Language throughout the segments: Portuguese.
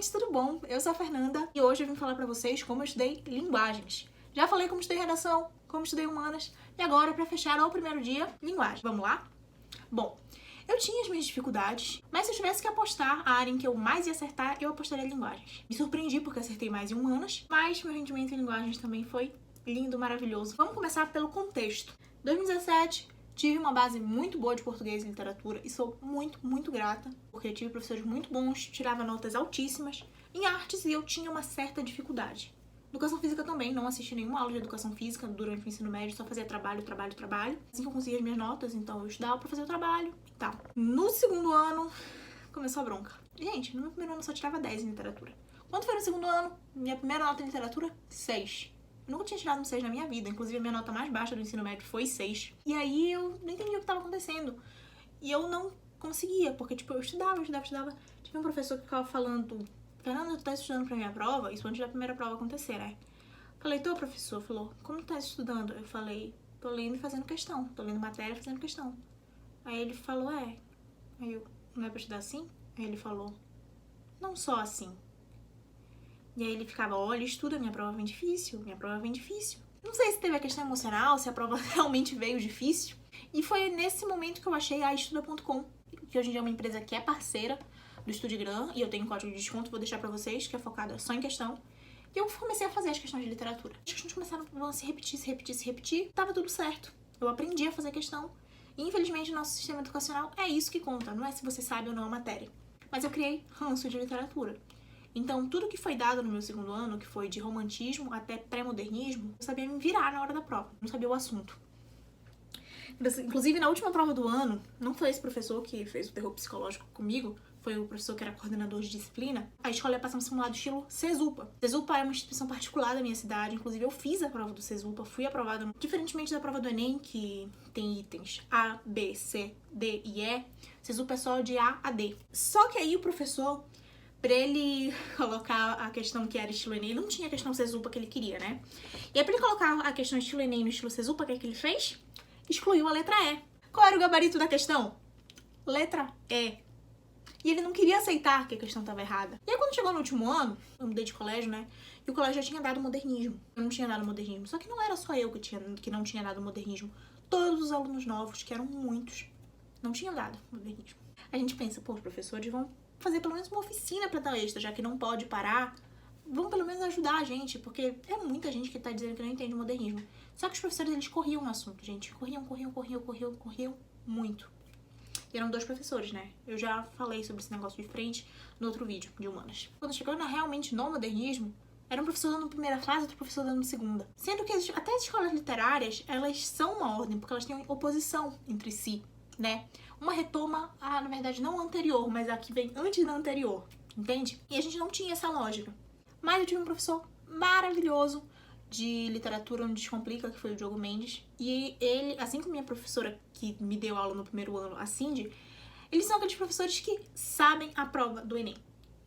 gente, tudo bom? Eu sou a Fernanda e hoje eu vim falar pra vocês como eu estudei linguagens. Já falei como estudei redação, como estudei humanas e agora, pra fechar o primeiro dia, linguagem. Vamos lá? Bom, eu tinha as minhas dificuldades, mas se eu tivesse que apostar a área em que eu mais ia acertar, eu apostaria em linguagens. Me surpreendi porque acertei mais em humanas, mas meu rendimento em linguagens também foi lindo, maravilhoso. Vamos começar pelo contexto. 2017, tive uma base muito boa de português e literatura e sou muito grata, porque eu tive professores muito bons, tirava notas altíssimas. Em artes eu tinha uma certa dificuldade. Educação física também, não assisti nenhuma aula de educação física durante o ensino médio, só fazia trabalho. Assim que eu conseguia as minhas notas, então eu estudava pra fazer o trabalho e tal. No segundo ano, começou a bronca. Gente, no meu primeiro ano eu só tirava 10 em literatura. Quando foi no segundo ano, minha primeira nota em literatura, 6. Eu nunca tinha tirado um 6 na minha vida, inclusive a minha nota mais baixa do ensino médio foi 6. E aí eu não entendi o que estava acontecendo. E eu não conseguia, porque tipo, eu estudava. Tive um professor que ficava falando: Fernanda, tu tá estudando pra minha prova? Isso antes da primeira prova acontecer, né? Falei, tô, professor. Falou, como tu tá estudando? Eu falei, tô lendo e fazendo questão. Tô lendo matéria e fazendo questão. Aí ele falou, Aí eu, não é pra estudar assim? Aí ele falou, não só assim. E aí ele ficava, olha, estuda, minha prova vem difícil. Não sei se teve a questão emocional, se a prova realmente veio difícil. E foi nesse momento que eu achei a Estuda.com, que hoje em dia é uma empresa que é parceira do Estudigram, e eu tenho um código de desconto, vou deixar pra vocês, que é focada só em questão. E eu comecei a fazer as questões de literatura. As questões começaram a se repetir, tava tudo certo. Eu aprendi a fazer questão. E infelizmente o nosso sistema educacional é isso que conta, não é se você sabe ou não a matéria. Mas eu criei ranço de literatura. Então, tudo que foi dado no meu segundo ano, que foi de romantismo até pré-modernismo, eu sabia me virar na hora da prova, não sabia o assunto. Inclusive, na última prova do ano, não foi esse professor que fez o terror psicológico comigo, foi o professor que era coordenador de disciplina. A escola ia passar um simulado estilo CESUPA. CESUPA é uma instituição particular da minha cidade, inclusive eu fiz a prova do CESUPA, fui aprovada. Diferentemente da prova do Enem, que tem itens A, B, C, D e E, CESUPA é só de A a D. Só que aí o professor, pra ele colocar a questão que era estilo Enem, não tinha a questão CESUPA que ele queria, né? E aí pra ele colocar a questão estilo Enem no estilo CESUPA, o que é que ele fez? Excluiu a letra E. Qual era o gabarito da questão? Letra E. E ele não queria aceitar que a questão estava errada. E aí quando chegou no último ano, eu mudei de colégio, né? E o colégio já tinha dado modernismo. Eu não tinha dado modernismo. Só que não era só eu que não tinha dado modernismo. Todos os alunos novos, que eram muitos, não tinham dado modernismo. A gente pensa, pô, os professores vão fazer pelo menos uma oficina pra dar extra, já que não pode parar. Vão pelo menos ajudar a gente, porque é muita gente que tá dizendo que não entende modernismo. Só que os professores, eles corriam no assunto, gente. Corriam muito. E eram 2 professores, né? Eu já falei sobre esse negócio de frente no outro vídeo, de humanas. Quando chegou realmente no modernismo, era um professor dando primeira frase e outro professor dando segunda. Sendo que até as escolas literárias, elas são uma ordem, porque elas têm oposição entre si, né? Uma retoma, na verdade, não a anterior, mas a que vem antes da anterior, entende? E a gente não tinha essa lógica. Mas eu tive um professor maravilhoso de literatura no Descomplica, que foi o Diogo Mendes. E ele, assim como minha professora que me deu aula no primeiro ano, a Cindy, eles são aqueles professores que sabem a prova do Enem.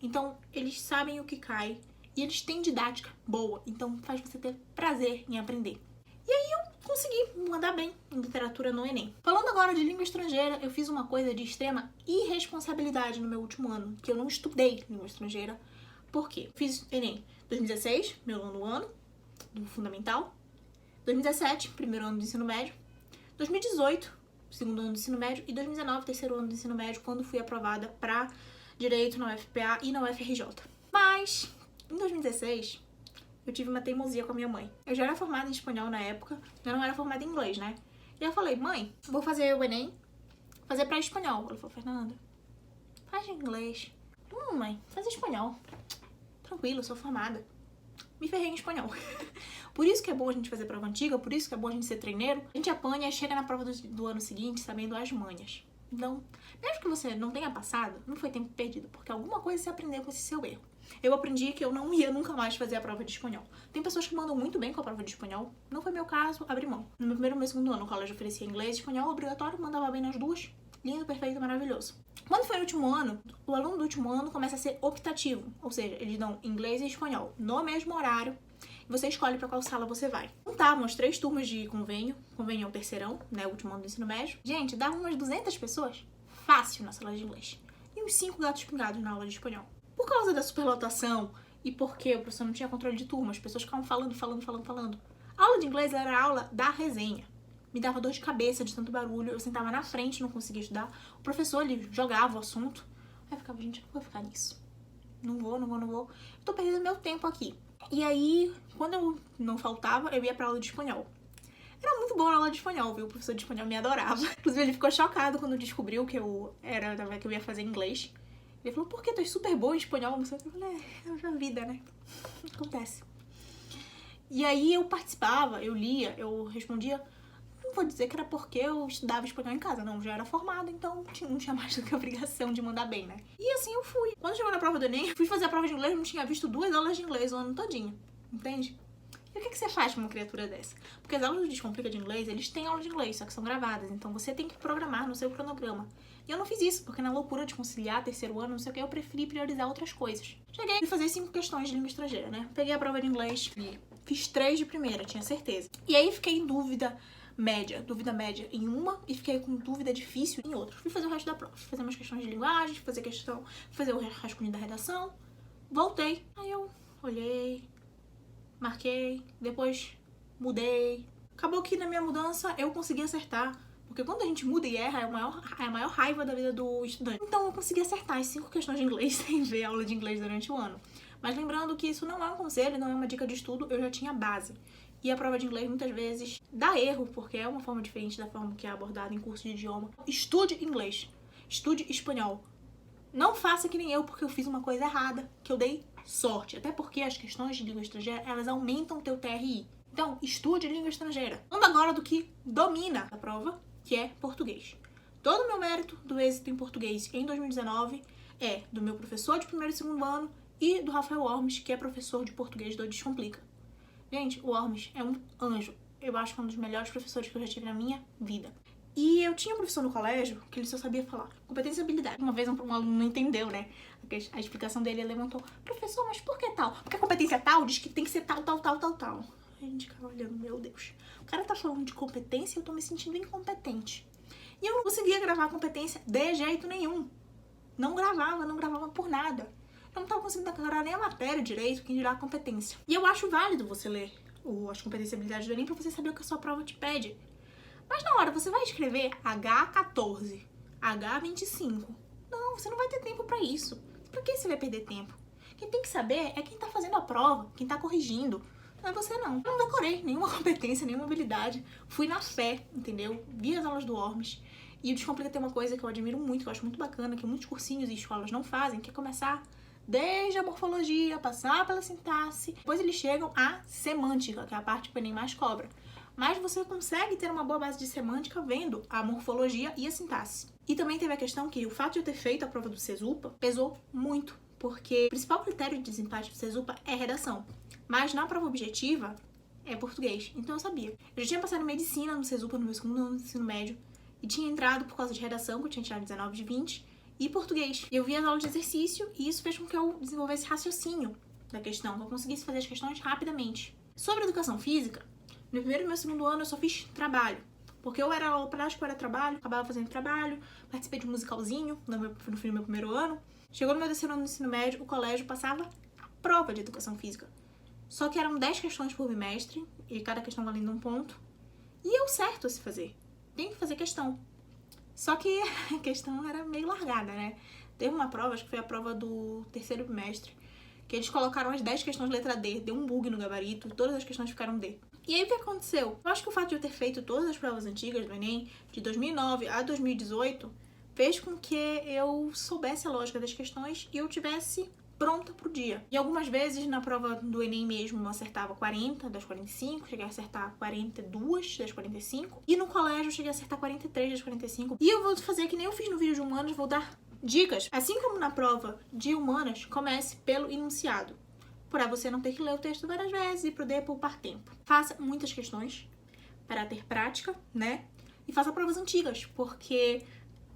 Então, eles sabem o que cai e eles têm didática boa. Então, faz você ter prazer em aprender. E aí eu consegui mandar bem em literatura no Enem. Falando agora de língua estrangeira, eu fiz uma coisa de extrema irresponsabilidade no meu último ano, que eu não estudei língua estrangeira. Por quê? Fiz Enem 2016, meu nono ano do fundamental, 2017, primeiro ano do ensino médio, 2018, segundo ano do ensino médio, e 2019, terceiro ano do ensino médio, quando fui aprovada para Direito na UFPA e na UFRJ. Mas, em 2016, eu tive uma teimosia com a minha mãe. Eu já era formada em espanhol na época, eu não era formada em inglês, né? E eu falei, mãe, vou fazer o Enem, fazer pra espanhol. Ela falou, Fernanda, faz inglês. Mãe, faz espanhol. Tranquilo, sou formada. Me ferrei em espanhol. Por isso que é bom a gente fazer prova antiga, por isso que é bom a gente ser treineiro. A gente apanha e chega na prova do ano seguinte sabendo as manhas. Então, mesmo que você não tenha passado, não foi tempo perdido, porque alguma coisa você aprendeu com esse seu erro. Eu aprendi que eu não ia nunca mais fazer a prova de espanhol. Tem pessoas que mandam muito bem com a prova de espanhol. Não foi meu caso, abri mão. No meu primeiro e meu segundo ano, o colégio oferecia inglês e espanhol obrigatório, mandava bem nas duas. Lindo, perfeito, maravilhoso. Quando foi no último ano, o aluno do último ano começa a ser optativo. Ou seja, eles dão inglês e espanhol no mesmo horário. E você escolhe para qual sala você vai. Juntavam as 3 turmas de convênio. Convênio é o terceirão, né? O último ano do ensino médio. Gente, dava umas 200 pessoas fácil na sala de inglês. E uns 5 gatos pingados na aula de espanhol. Por causa da superlotação e porque o professor não tinha controle de turma, as pessoas ficavam falando. A aula de inglês era a aula da resenha. Me dava dor de cabeça de tanto barulho, eu sentava na frente, não conseguia estudar. O professor, ele jogava o assunto. Aí eu ficava, gente, eu não vou ficar nisso. Não vou. Eu tô perdendo meu tempo aqui. E aí, quando eu não faltava, eu ia pra aula de espanhol. Era muito boa a aula de espanhol, viu? O professor de espanhol me adorava. Inclusive, ele ficou chocado quando descobriu que eu ia fazer inglês. Ele falou, por que tu és super boa em espanhol? Eu falei, é a vida, né? Acontece. E aí eu participava, eu lia, eu respondia. Não vou dizer que era porque eu estudava espanhol em casa, não, já era formada, então não tinha mais do que a obrigação de mandar bem, né? E assim eu fui. Quando chegou na prova do Enem, fui fazer a prova de inglês, não tinha visto 2 aulas de inglês o ano todinho, entende? E o que você faz com uma criatura dessa? Porque as aulas do Descomplica de inglês, eles têm aula de inglês, só que são gravadas, então você tem que programar no seu cronograma. E eu não fiz isso, porque na loucura de conciliar terceiro ano, não sei o que, eu preferi priorizar outras coisas. Cheguei e fazer 5 questões de língua estrangeira, né? Peguei a prova de inglês e fiz 3 de primeira, tinha certeza. E aí fiquei em dúvida média em uma e fiquei com dúvida difícil em outra. Fui fazer o resto da prova, fui fazer umas questões de linguagem, fazer o rascunho da redação, voltei. Aí eu olhei, marquei, depois mudei. Acabou que na minha mudança eu consegui acertar. Porque quando a gente muda e erra, é a maior raiva da vida do estudante. Então eu consegui acertar as 5 questões de inglês sem ver aula de inglês durante o ano. Mas lembrando que isso não é um conselho, não é uma dica de estudo, eu já tinha base. E a prova de inglês muitas vezes dá erro, porque é uma forma diferente da forma que é abordada em curso de idioma. Estude inglês, estude espanhol. Não faça que nem eu, porque eu fiz uma coisa errada, que eu dei sorte. Até porque as questões de língua estrangeira, elas aumentam o teu TRI. Então, estude língua estrangeira. Falando agora do que domina a prova, que é português. Todo o meu mérito do êxito em português em 2019 é do meu professor de primeiro e segundo ano e do Rafael Ormes, que é professor de português do Descomplica. Gente, o Ormes é um anjo. Eu acho que é um dos melhores professores que eu já tive na minha vida. E eu tinha um professor no colégio que ele só sabia falar competência e habilidade. Uma vez um aluno não entendeu, né? A explicação dele, ele levantou, professor, mas por que tal? Porque a competência tal diz que tem que ser tal. Aí a gente ficava olhando, meu Deus. O cara tá falando de competência e eu tô me sentindo incompetente. E eu não conseguia gravar a competência de jeito nenhum. Não gravava por nada. Eu não tava conseguindo declarar nem a matéria direito, quem dirá a competência. E eu acho válido você ler as competências e habilidades do Enem pra você saber o que a sua prova te pede. Mas na hora você vai escrever H14, H25. Não, você não vai ter tempo pra isso. Por que você vai perder tempo? Quem tem que saber é quem tá fazendo a prova, quem tá corrigindo. Não é você não. Eu não decorei nenhuma competência, nenhuma habilidade. Fui na fé, entendeu? Vi as aulas do Ormes. E o Descomplica tem uma coisa que eu admiro muito, que eu acho muito bacana, que muitos cursinhos e escolas não fazem, que é começar desde a morfologia, passar pela sintaxe. Depois eles chegam à semântica, que é a parte que o Enem mais cobra. Mas você consegue ter uma boa base de semântica vendo a morfologia e a sintaxe. E também teve a questão que o fato de eu ter feito a prova do CESUPA pesou muito, porque o principal critério de desempate do CESUPA é redação. Mas na prova objetiva é português, então eu sabia. Eu já tinha passado medicina no CESUPA no meu segundo ano do ensino médio e tinha entrado por causa de redação, que eu tinha tirado 19 de 20, e português. E eu via as aulas de exercício e isso fez com que eu desenvolvesse raciocínio da questão, que eu conseguisse fazer as questões rapidamente. Sobre educação física, no primeiro e meu segundo ano eu só fiz trabalho. Porque eu era aula prática, eu era trabalho, acabava fazendo trabalho, participei de um musicalzinho no fim do meu primeiro ano. Chegou no meu terceiro ano do ensino médio, o colégio passava a prova de educação física. Só que eram 10 questões por bimestre, e cada questão valendo um ponto. E é o certo a se fazer. Tem que fazer questão. Só que a questão era meio largada, né? Teve uma prova, acho que foi a prova do terceiro bimestre, que eles colocaram as 10 questões de letra D, deu um bug no gabarito, todas as questões ficaram D. E aí o que aconteceu? Eu acho que o fato de eu ter feito todas as provas antigas do Enem, de 2009 a 2018, fez com que eu soubesse a lógica das questões e eu tivesse pronta pro dia. E algumas vezes na prova do Enem mesmo eu acertava 40 das 45, cheguei a acertar 42 das 45, e no colégio eu cheguei a acertar 43 das 45. E eu vou fazer que nem eu fiz no vídeo de humanas, vou dar dicas. Assim como na prova de humanas, comece pelo enunciado, para você não ter que ler o texto várias vezes e poder poupar tempo. Faça muitas questões para ter prática, né? E faça provas antigas, porque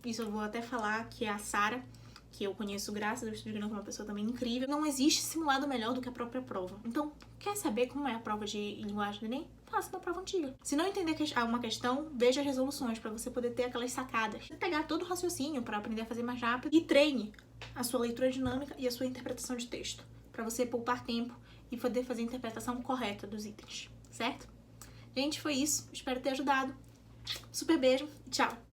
isso eu vou até falar que é a Sara, que eu conheço graças ao Estúdio Grande, uma pessoa também incrível. Não existe simulado melhor do que a própria prova. Então, quer saber como é a prova de linguagem do Enem? Faça uma prova antiga. Se não entender uma questão, veja as resoluções para você poder ter aquelas sacadas. Você pegar todo o raciocínio para aprender a fazer mais rápido e treine a sua leitura dinâmica e a sua interpretação de texto, para você poupar tempo e poder fazer a interpretação correta dos itens, certo? Gente, foi isso. Espero ter ajudado. Super beijo e tchau!